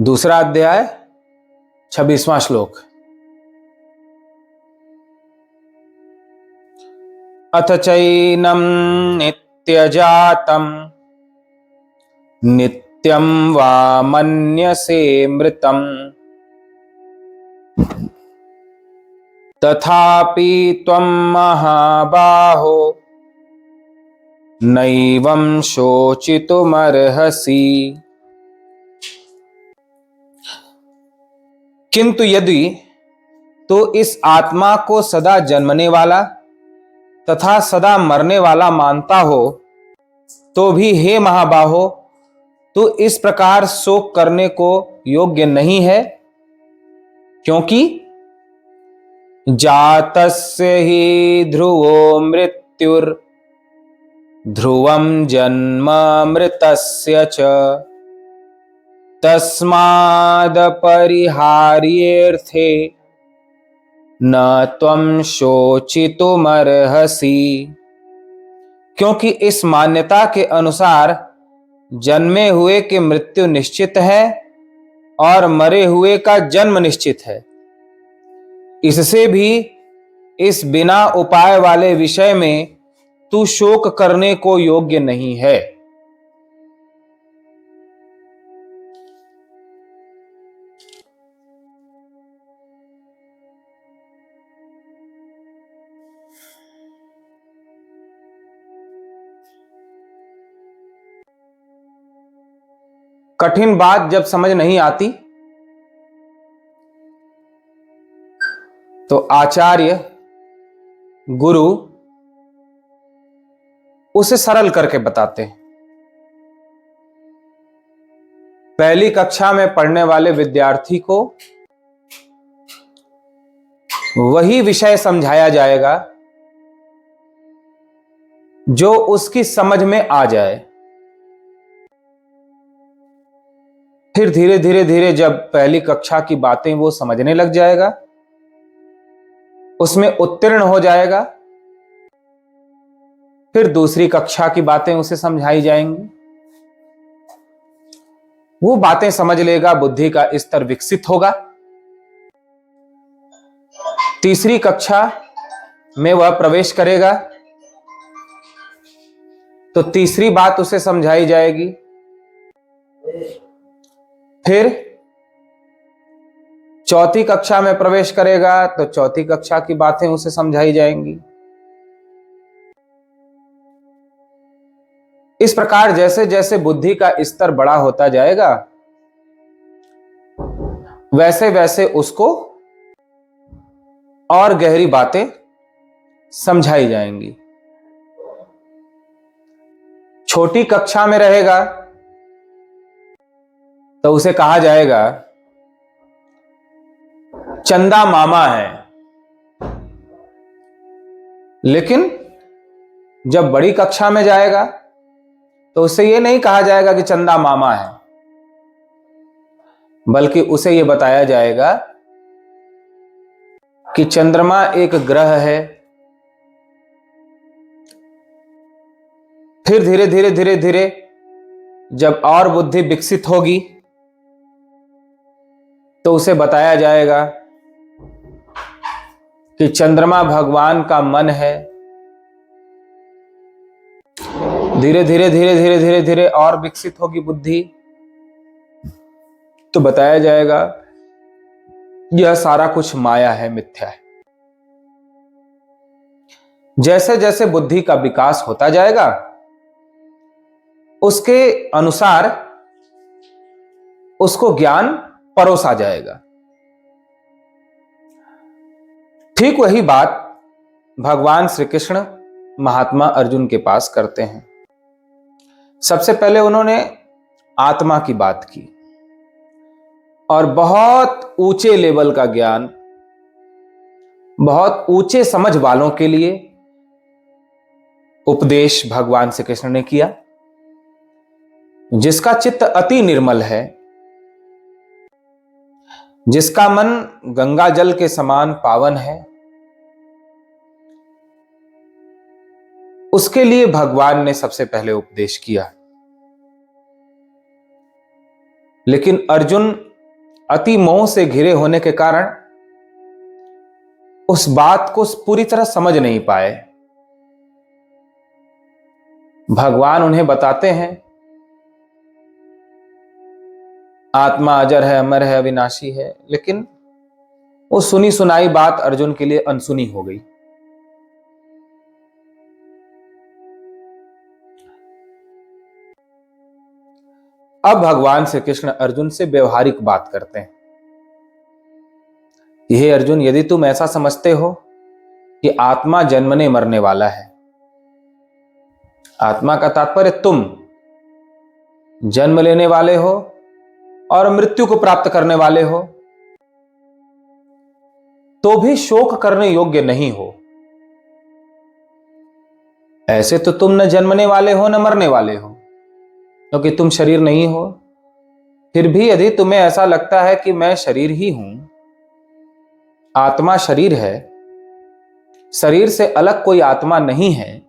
दूसरा अध्याय 26वां श्लोक। अथ चैनं नित्यजातं नित्यं वा मन्यसे मृतम् तथापि त्वं महाबाहो नैवं शोचितुमर्हसि। किंतु यदि तो इस आत्मा को सदा जन्मने वाला तथा सदा मरने वाला मानता हो तो भी हे महाबाहो, तू इस प्रकार शोक करने को योग्य नहीं है, क्योंकि जातस्य ही ध्रुवो मृत्युर ध्रुवं जन्म मृतस्य च तस्माद् परिहार्येऽर्थे न त्वं शोचितुमर्हसि। क्योंकि इस मान्यता के अनुसार जन्मे हुए की मृत्यु निश्चित है और मरे हुए का जन्म निश्चित है, इससे भी इस बिना उपाय वाले विषय में तू शोक करने को योग्य नहीं है। कठिन बात जब समझ नहीं आती तो आचार्य गुरु उसे सरल करके बताते हैं। पहली कक्षा में पढ़ने वाले विद्यार्थी को वही विषय समझाया जाएगा जो उसकी समझ में आ जाए। फिर धीरे धीरे धीरे जब पहली कक्षा की बातें वो समझने लग जाएगा, उसमें उत्तीर्ण हो जाएगा, फिर दूसरी कक्षा की बातें उसे समझाई जाएंगी, वो बातें समझ लेगा, बुद्धि का स्तर विकसित होगा। तीसरी कक्षा में वह प्रवेश करेगा तो तीसरी बात उसे समझाई जाएगी, फिर चौथी कक्षा में प्रवेश करेगा तो चौथी कक्षा की बातें उसे समझाई जाएंगी। इस प्रकार जैसे जैसे बुद्धि का स्तर बड़ा होता जाएगा वैसे वैसे उसको और गहरी बातें समझाई जाएंगी। छोटी कक्षा में रहेगा तो उसे कहा जाएगा चंदा मामा है, लेकिन जब बड़ी कक्षा में जाएगा तो उसे यह नहीं कहा जाएगा कि चंदा मामा है, बल्कि उसे यह बताया जाएगा कि चंद्रमा एक ग्रह है। फिर धीरे धीरे धीरे धीरे जब और बुद्धि विकसित होगी तो उसे बताया जाएगा कि चंद्रमा भगवान का मन है। धीरे धीरे धीरे धीरे धीरे धीरे और विकसित होगी बुद्धि तो बताया जाएगा यह सारा कुछ माया है, मिथ्या है। जैसे जैसे बुद्धि का विकास होता जाएगा उसके अनुसार उसको ज्ञान परोसा जाएगा। ठीक वही बात भगवान श्री कृष्ण महात्मा अर्जुन के पास करते हैं। सबसे पहले उन्होंने आत्मा की बात की और बहुत ऊंचे लेवल का ज्ञान, बहुत ऊंचे समझ वालों के लिए उपदेश भगवान श्री कृष्ण ने किया। जिसका चित्त अति निर्मल है, जिसका मन गंगा जल के समान पावन है, उसके लिए भगवान ने सबसे पहले उपदेश किया। लेकिन अर्जुन अति मोह से घिरे होने के कारण उस बात को पूरी तरह समझ नहीं पाए। भगवान उन्हें बताते हैं आत्मा अजर है, अमर है, अविनाशी है, लेकिन वो सुनी सुनाई बात अर्जुन के लिए अनसुनी हो गई। अब भगवान श्री कृष्ण अर्जुन से व्यवहारिक बात करते हैं। हे अर्जुन, यदि तुम ऐसा समझते हो कि आत्मा जन्मने मरने वाला है, आत्मा का तात्पर्य तुम जन्म लेने वाले हो और मृत्यु को प्राप्त करने वाले हो, तो भी शोक करने योग्य नहीं हो। ऐसे तो तुम न जन्मने वाले हो न मरने वाले हो, क्योंकि तुम शरीर नहीं हो। फिर भी यदि तुम्हें ऐसा लगता है कि मैं शरीर ही हूं, आत्मा शरीर है, शरीर से अलग कोई आत्मा नहीं है,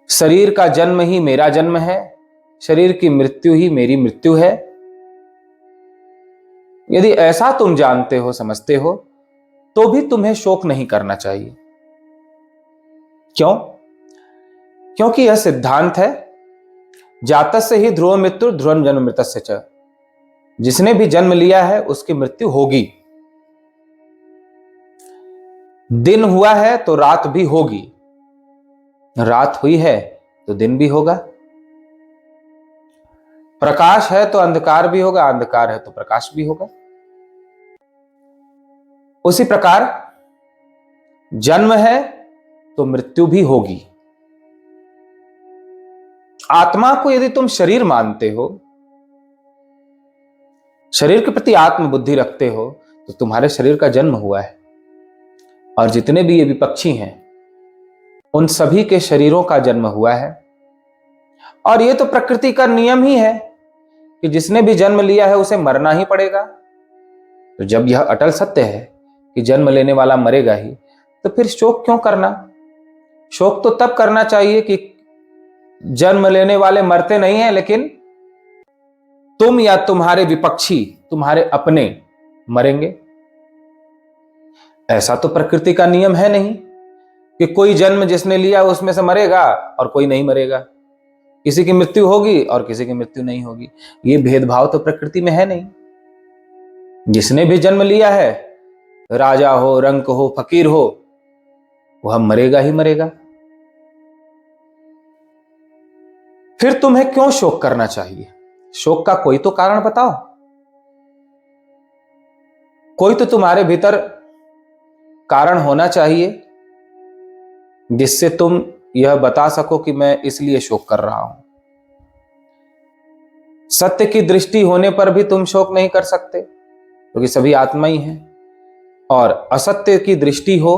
शरीर का जन्म ही मेरा जन्म है, शरीर की मृत्यु ही मेरी मृत्यु है, यदि ऐसा तुम जानते हो, समझते हो, तो भी तुम्हें शोक नहीं करना चाहिए। क्यों? क्योंकि यह सिद्धांत है, जातस्य ही ध्रुव मृत्यु ध्रुवं जन्म मृतस्य च। जिसने भी जन्म लिया है उसकी मृत्यु होगी। दिन हुआ है तो रात भी होगी, रात हुई है तो दिन भी होगा, प्रकाश है तो अंधकार भी होगा, अंधकार है तो प्रकाश भी होगा। उसी प्रकार जन्म है तो मृत्यु भी होगी। आत्मा को यदि तुम शरीर मानते हो, शरीर के प्रति आत्म बुद्धि रखते हो, तो तुम्हारे शरीर का जन्म हुआ है, और जितने भी ये विपक्षी हैं उन सभी के शरीरों का जन्म हुआ है। और ये तो प्रकृति का नियम ही है कि जिसने भी जन्म लिया है उसे मरना ही पड़ेगा। तो जब यह अटल सत्य है कि जन्म लेने वाला मरेगा ही, तो फिर शोक क्यों करना? शोक तो तब करना चाहिए कि जन्म लेने वाले मरते नहीं हैं, लेकिन तुम या तुम्हारे विपक्षी, तुम्हारे अपने मरेंगे। ऐसा तो प्रकृति का नियम है नहीं कि कोई जन्म जिसने लिया उसमें से मरेगा और कोई नहीं मरेगा, किसी की मृत्यु होगी और किसी की मृत्यु नहीं होगी। ये भेदभाव तो प्रकृति में है नहीं। जिसने भी जन्म लिया है, राजा हो, रंक हो, फकीर हो, वह मरेगा ही मरेगा। फिर तुम्हें क्यों शोक करना चाहिए? शोक का कोई तो कारण बताओ। कोई तो तुम्हारे भीतर कारण होना चाहिए जिससे तुम यह बता सको कि मैं इसलिए शोक कर रहा हूं। सत्य की दृष्टि होने पर भी तुम शोक नहीं कर सकते, क्योंकि सभी आत्मा ही हैं। और असत्य की दृष्टि हो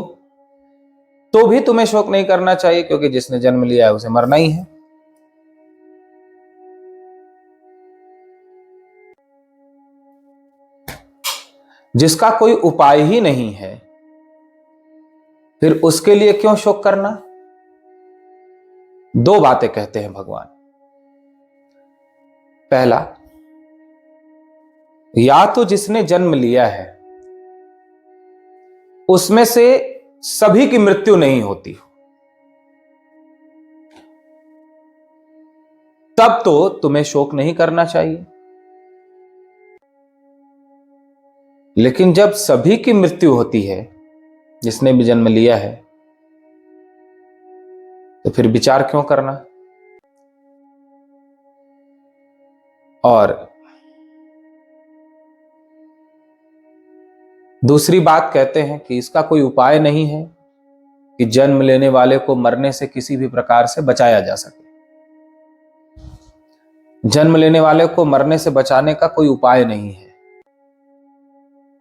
तो भी तुम्हें शोक नहीं करना चाहिए, क्योंकि जिसने जन्म लिया है उसे मरना ही है। जिसका कोई उपाय ही नहीं है, फिर उसके लिए क्यों शोक करना? दो बातें कहते हैं भगवान। पहला, या तो जिसने जन्म लिया है उसमें से सभी की मृत्यु नहीं होती, तब तो तुम्हें शोक नहीं करना चाहिए। लेकिन जब सभी की मृत्यु होती है, जिसने भी जन्म लिया है, तो फिर विचार क्यों करना? और दूसरी बात कहते हैं कि इसका कोई उपाय नहीं है कि जन्म लेने वाले को मरने से किसी भी प्रकार से बचाया जा सके। जन्म लेने वाले को मरने से बचाने का कोई उपाय नहीं है,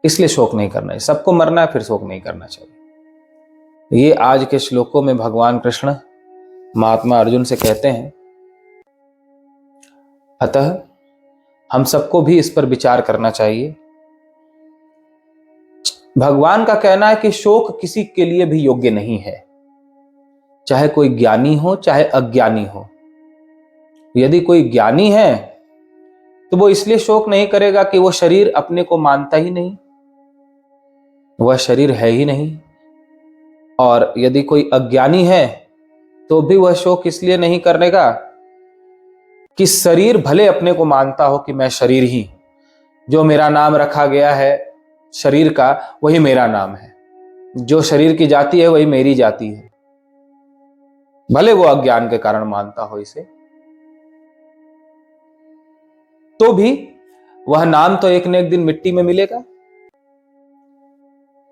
इसलिए शोक नहीं करना है। सबको मरना है, फिर शोक नहीं करना चाहिए। ये आज के श्लोकों में भगवान कृष्ण महात्मा अर्जुन से कहते हैं। अतः हम सबको भी इस पर विचार करना चाहिए। भगवान का कहना है कि शोक किसी के लिए भी योग्य नहीं है, चाहे कोई ज्ञानी हो चाहे अज्ञानी हो। यदि कोई ज्ञानी है तो वो इसलिए शोक नहीं करेगा कि वो शरीर अपने को मानता ही नहीं, वह शरीर है ही नहीं। और यदि कोई अज्ञानी है तो भी वह शोक इसलिए नहीं करेगा कि शरीर भले अपने को मानता हो कि मैं शरीर ही, जो मेरा नाम रखा गया है शरीर का वही मेरा नाम है, जो शरीर की जाति है वही मेरी जाति है, भले वो अज्ञान के कारण मानता हो इसे, तो भी वह नाम तो एक न एक दिन मिट्टी में मिलेगा,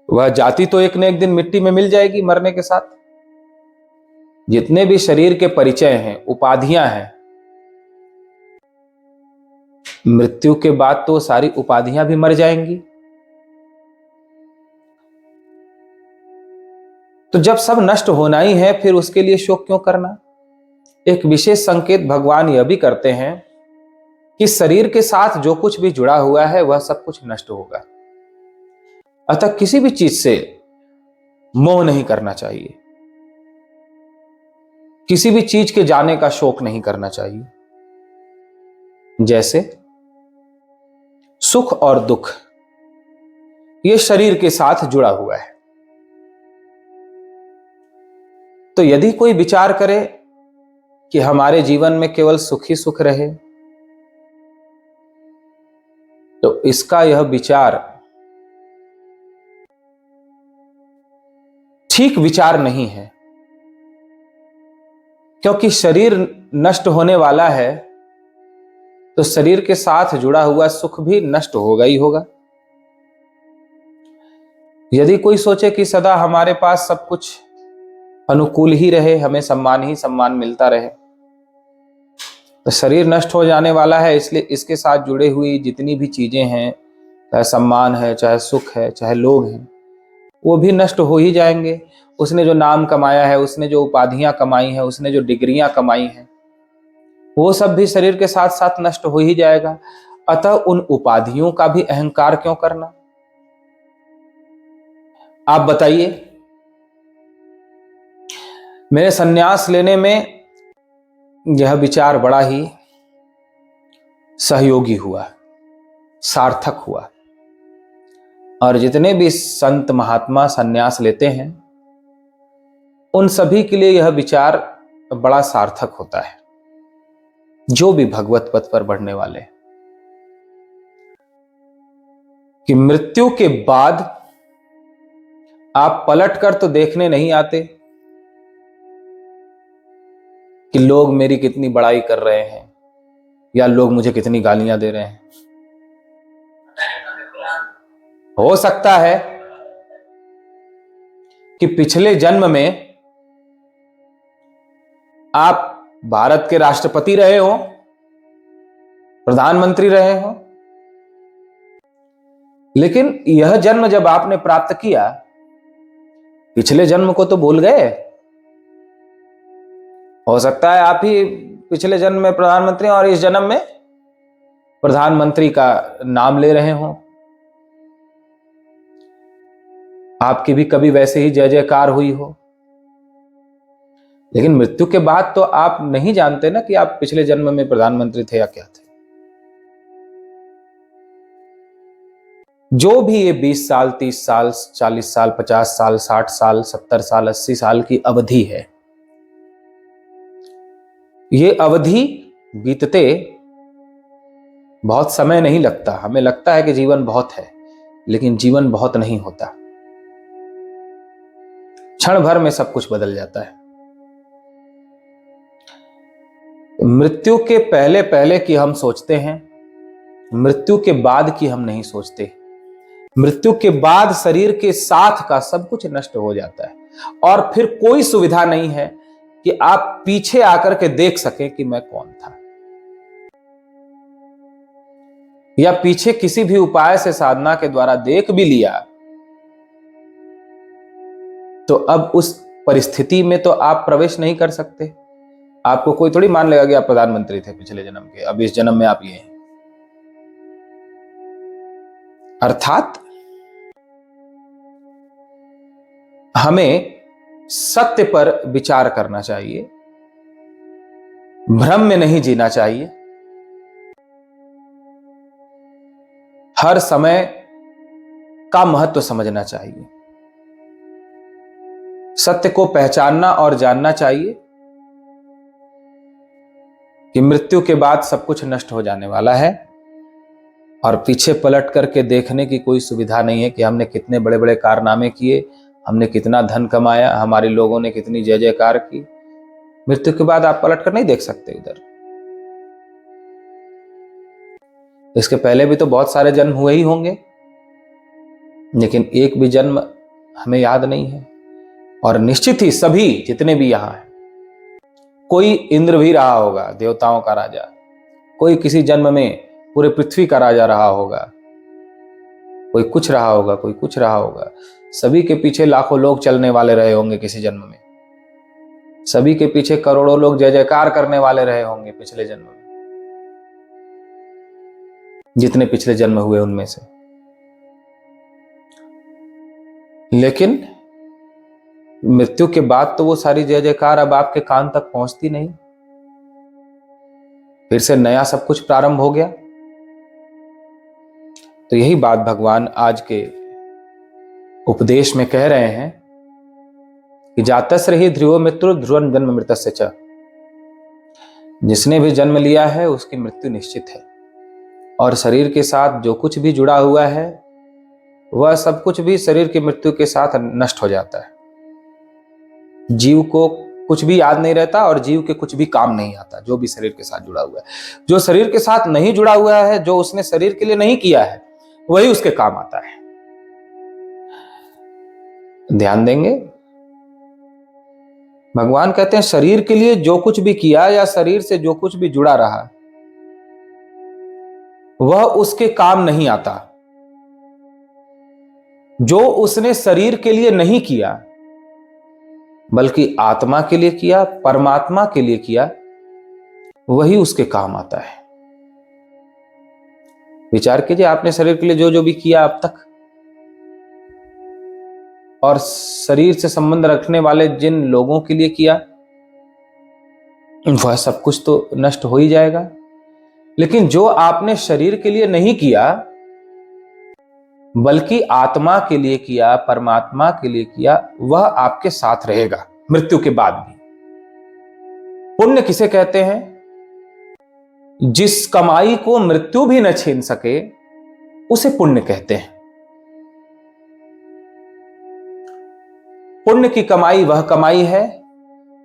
वह जाति तो एक न एक दिन मिट्टी में मिल जाएगी मरने के साथ। जितने भी शरीर के परिचय हैं, उपाधियां हैं, मृत्यु के बाद तो सारी उपाधियां भी मर जाएंगी। तो जब सब नष्ट होना ही है फिर उसके लिए शोक क्यों करना। एक विशेष संकेत भगवान यह भी करते हैं कि शरीर के साथ जो कुछ भी जुड़ा हुआ है वह सब कुछ नष्ट होगा, अतः किसी भी चीज से मोह नहीं करना चाहिए, किसी भी चीज के जाने का शोक नहीं करना चाहिए। जैसे सुख और दुख ये शरीर के साथ जुड़ा हुआ है, तो यदि कोई विचार करे कि हमारे जीवन में केवल सुख ही सुख रहे, तो इसका यह विचार ठीक विचार नहीं है, क्योंकि शरीर नष्ट होने वाला है तो शरीर के साथ जुड़ा हुआ सुख भी नष्ट होगा ही होगा। यदि कोई सोचे कि सदा हमारे पास सब कुछ अनुकूल ही रहे, हमें सम्मान ही सम्मान मिलता रहे, तो शरीर नष्ट हो जाने वाला है, इसलिए इसके साथ जुड़े हुई जितनी भी चीजें हैं, चाहे सम्मान है, चाहे सुख है, चाहे लोग हैं, वो भी नष्ट हो ही जाएंगे। उसने जो नाम कमाया है, उसने जो उपाधियां कमाई हैं, उसने जो डिग्रियां कमाई हैं, वो सब भी शरीर के साथ साथ नष्ट हो ही जाएगा। अतः उन उपाधियों का भी अहंकार क्यों करना। आप बताइए, मेरे सन्यास लेने में यह विचार बड़ा ही सहयोगी हुआ, सार्थक हुआ, और जितने भी संत महात्मा सन्यास लेते हैं उन सभी के लिए यह विचार बड़ा सार्थक होता है, जो भी भगवत पथ पर बढ़ने वाले, कि मृत्यु के बाद आप पलट कर तो देखने नहीं आते कि लोग मेरी कितनी बड़ाई कर रहे हैं या लोग मुझे कितनी गालियां दे रहे हैं। हो सकता है कि पिछले जन्म में आप भारत के राष्ट्रपति रहे हो, प्रधानमंत्री रहे हो, लेकिन यह जन्म जब आपने प्राप्त किया, पिछले जन्म को तो भूल गए। हो सकता है आप ही पिछले जन्म में प्रधानमंत्री और इस जन्म में प्रधानमंत्री का नाम ले रहे हो, आपकी भी कभी वैसे ही जय जयकार हुई हो, लेकिन मृत्यु के बाद तो आप नहीं जानते ना कि आप पिछले जन्म में प्रधानमंत्री थे या क्या थे। जो भी ये 20 साल, 30 साल, 40 साल, 50 साल, 60 साल, 70 साल, 80 साल की अवधि है, ये अवधि बीतते बहुत समय नहीं लगता। हमें लगता है कि जीवन बहुत है, लेकिन जीवन बहुत नहीं होता। क्षण भर में सब कुछ बदल जाता है। मृत्यु के पहले पहले की हम सोचते हैं, मृत्यु के बाद की हम नहीं सोचते। मृत्यु के बाद शरीर के साथ का सब कुछ नष्ट हो जाता है और फिर कोई सुविधा नहीं है कि आप पीछे आकर के देख सकें कि मैं कौन था, या पीछे किसी भी उपाय से साधना के द्वारा देख भी लिया तो अब उस परिस्थिति में तो आप प्रवेश नहीं कर सकते। आपको कोई थोड़ी मान लेगा कि आप प्रधानमंत्री थे पिछले जन्म के, अब इस जन्म में आप ये हैं। अर्थात हमें सत्य पर विचार करना चाहिए, भ्रम में नहीं जीना चाहिए। हर समय का महत्व समझना चाहिए, सत्य को पहचानना और जानना चाहिए कि मृत्यु के बाद सब कुछ नष्ट हो जाने वाला है और पीछे पलट करके देखने की कोई सुविधा नहीं है कि हमने कितने बड़े बड़े कारनामे किए, हमने कितना धन कमाया, हमारे लोगों ने कितनी जय जयकार की। मृत्यु के बाद आप पलट कर नहीं देख सकते उधर। इसके पहले भी तो बहुत सारे जन्म हुए ही होंगे, लेकिन एक भी जन्म हमें याद नहीं है। और निश्चित ही सभी जितने भी यहां हैं, कोई इंद्र भी रहा होगा, देवताओं का राजा, कोई किसी जन्म में पूरे पृथ्वी का राजा रहा होगा, कोई कुछ रहा होगा, कोई कुछ रहा होगा। सभी के पीछे लाखों लोग चलने वाले रहे होंगे किसी जन्म में, सभी के पीछे करोड़ों लोग जय जयकार करने वाले रहे होंगे पिछले जन्म में, जितने पिछले जन्म हुए उनमें से। लेकिन मृत्यु के बाद तो वो सारी जय जयकार अब आपके कान तक पहुंचती नहीं, फिर से नया सब कुछ प्रारंभ हो गया। तो यही बात भगवान आज के उपदेश में कह रहे हैं कि जातस्य हि ध्रुवो मृत्यु ध्रुवं जन्म मृतस्य च। जिसने भी जन्म लिया है उसकी मृत्यु निश्चित है, और शरीर के साथ जो कुछ भी जुड़ा हुआ है वह सब कुछ भी शरीर की मृत्यु के साथ नष्ट हो जाता है। जीव को कुछ भी याद नहीं रहता और जीव के कुछ भी काम नहीं आता, जो भी शरीर के साथ जुड़ा हुआ है। जो शरीर के साथ नहीं जुड़ा हुआ है, जो उसने शरीर के लिए नहीं किया है, वही उसके काम आता है। ध्यान देंगे, भगवान कहते हैं शरीर के लिए जो कुछ भी किया या शरीर से जो कुछ भी जुड़ा रहा वह उसके काम नहीं आता। जो उसने शरीर के लिए नहीं किया बल्कि आत्मा के लिए किया, परमात्मा के लिए किया, वही उसके काम आता है। विचार कीजिए, आपने शरीर के लिए जो जो भी किया अब तक, और शरीर से संबंध रखने वाले जिन लोगों के लिए किया, वह सब कुछ तो नष्ट हो ही जाएगा। लेकिन जो आपने शरीर के लिए नहीं किया बल्कि आत्मा के लिए किया, परमात्मा के लिए किया, वह आपके साथ रहेगा मृत्यु के बाद भी। पुण्य किसे कहते हैं? जिस कमाई को मृत्यु भी न छीन सके उसे पुण्य कहते हैं। पुण्य की कमाई वह कमाई है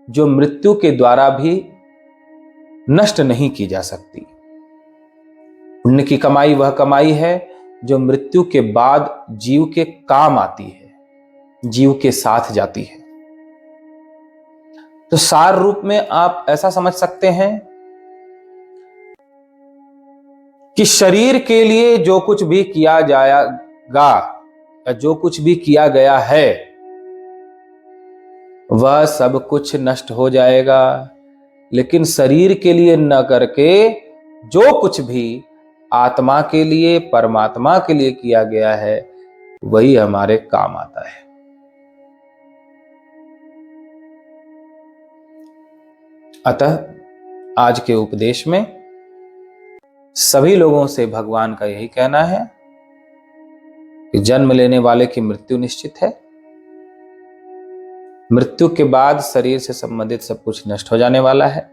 जो मृत्यु के द्वारा भी नष्ट नहीं की जा सकती। पुण्य की कमाई वह कमाई है जो मृत्यु के बाद जीव के काम आती है, जीव के साथ जाती है। तो सार रूप में आप ऐसा समझ सकते हैं कि शरीर के लिए जो कुछ भी किया जाएगा या जो कुछ भी किया गया है वह सब कुछ नष्ट हो जाएगा, लेकिन शरीर के लिए न करके जो कुछ भी आत्मा के लिए, परमात्मा के लिए किया गया है वही हमारे काम आता है। अतः आज के उपदेश में सभी लोगों से भगवान का यही कहना है कि जन्म लेने वाले की मृत्यु निश्चित है। मृत्यु के बाद शरीर से संबंधित सब कुछ नष्ट हो जाने वाला है।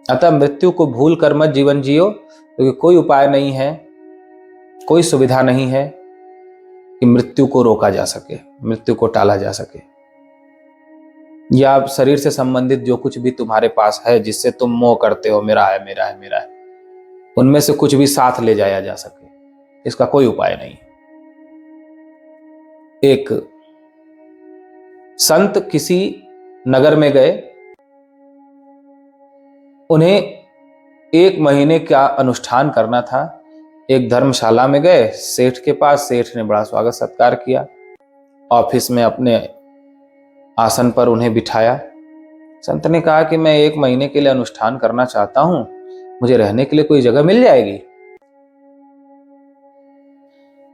अतः मृत्यु को भूल कर मत जीवन जियो, क्योंकि कोई उपाय नहीं है, कोई सुविधा नहीं है कि मृत्यु को रोका जा सके, मृत्यु को टाला जा सके, या शरीर से संबंधित जो कुछ भी तुम्हारे पास है जिससे तुम मोह करते हो, मेरा है मेरा है मेरा है, उनमें से कुछ भी साथ ले जाया जा सके, इसका कोई उपाय नहीं। एक संत किसी नगर में गए, उन्हें 1 महीने का अनुष्ठान करना था। एक धर्मशाला में गए, सेठ के पास, सेठ ने बड़ा स्वागत सत्कार किया, ऑफिस में अपने आसन पर उन्हें बिठाया। संत ने कहा कि मैं 1 महीने के लिए अनुष्ठान करना चाहता हूं, मुझे रहने के लिए कोई जगह मिल जाएगी?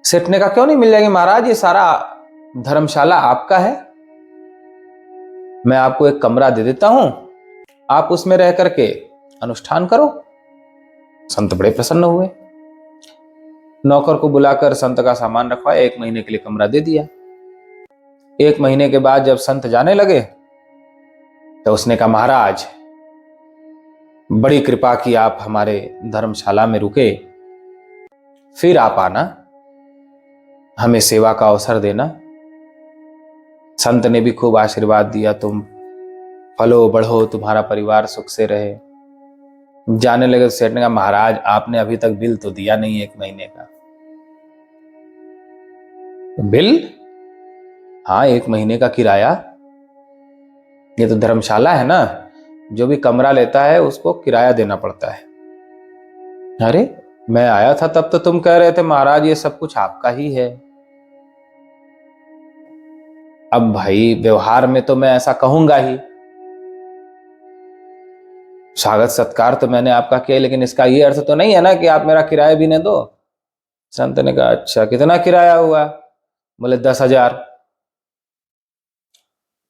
सेठ ने कहा क्यों नहीं मिल जाएगी महाराज, ये सारा धर्मशाला आपका है, मैं आपको एक कमरा दे देता हूं, आप उसमें रह करके अनुष्ठान करो। संत बड़े प्रसन्न हुए। नौकर को बुलाकर संत का सामान रखवाया, 1 महीने के लिए कमरा दे दिया। 1 महीने के बाद जब संत जाने लगे तो उसने कहा, महाराज बड़ी कृपा की, आप हमारे धर्मशाला में रुके, फिर आप आना, हमें सेवा का अवसर देना। संत ने भी खूब आशीर्वाद दिया, तुम फलो बढ़ो, तुम्हारा परिवार सुख से रहे। जाने लगे तो सेठ ने कहा, महाराज आपने अभी तक बिल तो दिया नहीं 1 महीने का। बिल? हाँ, 1 महीने का किराया। ये तो धर्मशाला है ना, जो भी कमरा लेता है उसको किराया देना पड़ता है। अरे मैं आया था तब तो तुम कह रहे थे महाराज ये सब कुछ आपका ही है। अब भाई व्यवहार में तो मैं ऐसा कहूंगा ही, स्वागत सत्कार तो मैंने आपका किया, लेकिन इसका ये अर्थ तो नहीं है ना कि आप मेरा किराया भी न दो। संत ने कहा, अच्छा कितना किराया हुआ? बोले 10,000।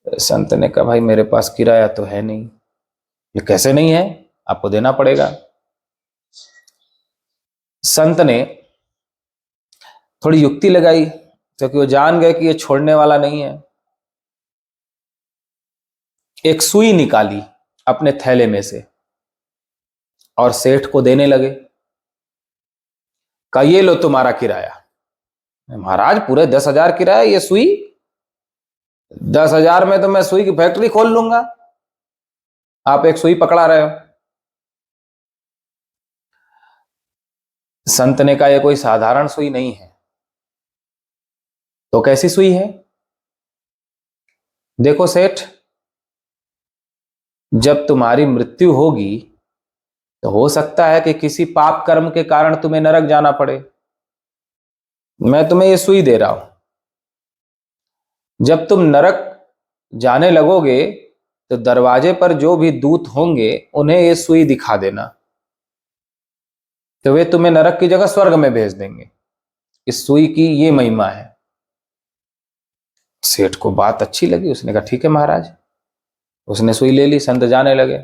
संत ने कहा, भाई मेरे पास किराया तो है नहीं। ये कैसे नहीं है? आपको देना पड़ेगा। संत ने थोड़ी युक्ति लगाई, क्योंकि वो जान गए कि ये छोड़ने वाला नहीं है। एक सुई निकाली अपने थैले में से और सेठ को देने लगे। कहा, ये लो तुम्हारा किराया। महाराज पूरे 10,000 किराया, ये सुई? 10,000 में तो मैं सुई की फैक्ट्री खोल लूंगा, आप एक सुई पकड़ा रहे हो। संत ने कहा, यह कोई साधारण सुई नहीं है। तो कैसी सुई है? देखो सेठ, जब तुम्हारी मृत्यु होगी तो हो सकता है कि किसी पाप कर्म के कारण तुम्हें नरक जाना पड़े। मैं तुम्हें यह सुई दे रहा हूं, जब तुम नरक जाने लगोगे तो दरवाजे पर जो भी दूत होंगे उन्हें यह सुई दिखा देना, तो वे तुम्हें नरक की जगह स्वर्ग में भेज देंगे। इस सुई की ये महिमा है। सेठ को बात अच्छी लगी, उसने कहा, ठीक है महाराज। उसने सुई ले ली, संत जाने लगे।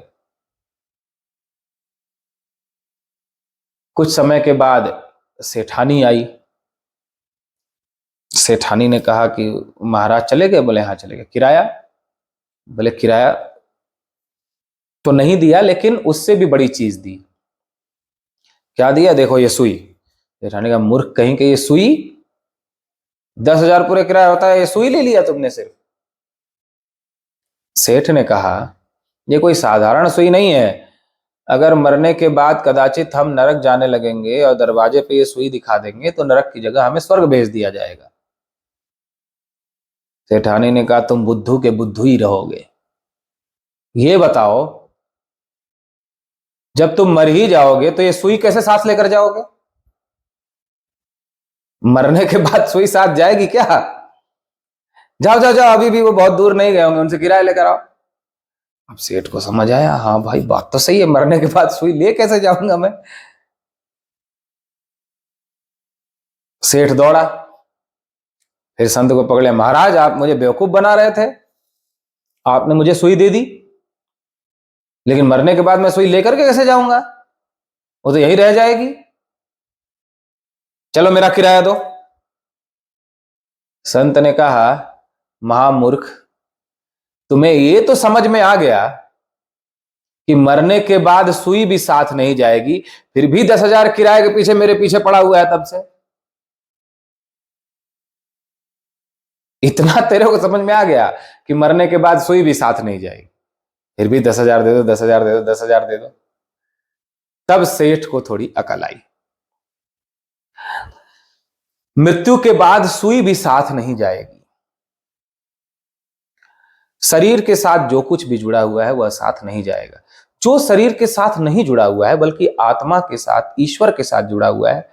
कुछ समय के बाद सेठानी आई। सेठानी ने कहा कि महाराज चले गए? बोले हाँ चले गए। किराया? बोले किराया तो नहीं दिया, लेकिन उससे भी बड़ी चीज दी। क्या दिया? देखो ये सुई। सेठानी का, मूर्ख कहीं के, ये सुई? 10,000 पूरे किराया होता है, ये सुई ले लिया तुमने सिर्फ। सेठ ने कहा, ये कोई साधारण सुई नहीं है। अगर मरने के बाद कदाचित हम नरक जाने लगेंगे और दरवाजे पे ये सुई दिखा देंगे तो नरक की जगह हमें स्वर्ग भेज दिया जाएगा। सेठानी ने कहा, तुम बुद्धू के बुद्धू ही रहोगे। ये बताओ, जब तुम मर ही जाओगे तो ये सुई कैसे साथ लेकर जाओगे? मरने के बाद सुई साथ जाएगी क्या? जाओ जाओ जाओ, अभी भी वो बहुत दूर नहीं गए होंगे, उनसे किराया लेकर आओ। अब सेठ को समझ आया, हाँ भाई बात तो सही है, मरने के बाद सुई ले कैसे जाऊंगा मैं? सेठ दौड़ा, फिर संत को पकड़े। महाराज आप मुझे बेवकूफ बना रहे थे, आपने मुझे सुई दे दी, लेकिन मरने के बाद मैं सुई लेकर के कैसे जाऊंगा? वो तो यही रह जाएगी। चलो मेरा किराया दो। संत ने कहा, महामूर्ख, तुम्हें ये तो समझ में आ गया कि मरने के बाद सुई भी साथ नहीं जाएगी, फिर भी 10,000 किराए के पीछे मेरे पीछे पड़ा हुआ है तब से। इतना तेरे को समझ में आ गया कि मरने के बाद सुई भी साथ नहीं जाएगी, फिर भी 10,000 दे दो, 10,000 दे दो, 10,000 दे दो। तब सेठ को थोड़ी अकल आई। मृत्यु के बाद सुई भी साथ नहीं जाएगी। शरीर के साथ जो कुछ भी जुड़ा हुआ है वह साथ नहीं जाएगा। जो शरीर के साथ नहीं जुड़ा हुआ है बल्कि आत्मा के साथ, ईश्वर के साथ जुड़ा हुआ है,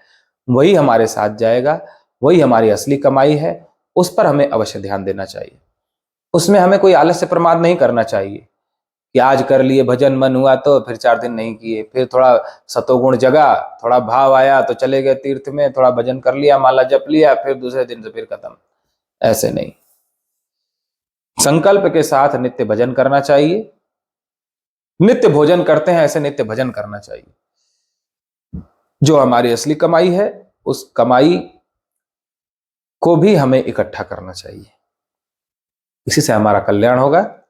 वही हमारे साथ जाएगा। वही हमारी असली कमाई है। उस पर हमें अवश्य ध्यान देना चाहिए। उसमें हमें कोई आलस्य प्रमाद नहीं करना चाहिए कि आज कर लिए भजन, मन हुआ तो फिर 4 दिन नहीं किए, फिर थोड़ा सतोगुण जगा, थोड़ा भाव आया तो चले गए तीर्थ में, थोड़ा भजन कर लिया, माला जप लिया, फिर दूसरे दिन से फिर खत्म। ऐसे नहीं, संकल्प के साथ नित्य भजन करना चाहिए। नित्य भोजन करते हैं, ऐसे नित्य भजन करना चाहिए। जो हमारी असली कमाई है उस कमाई को भी हमें इकट्ठा करना चाहिए। इसी से हमारा कल्याण होगा।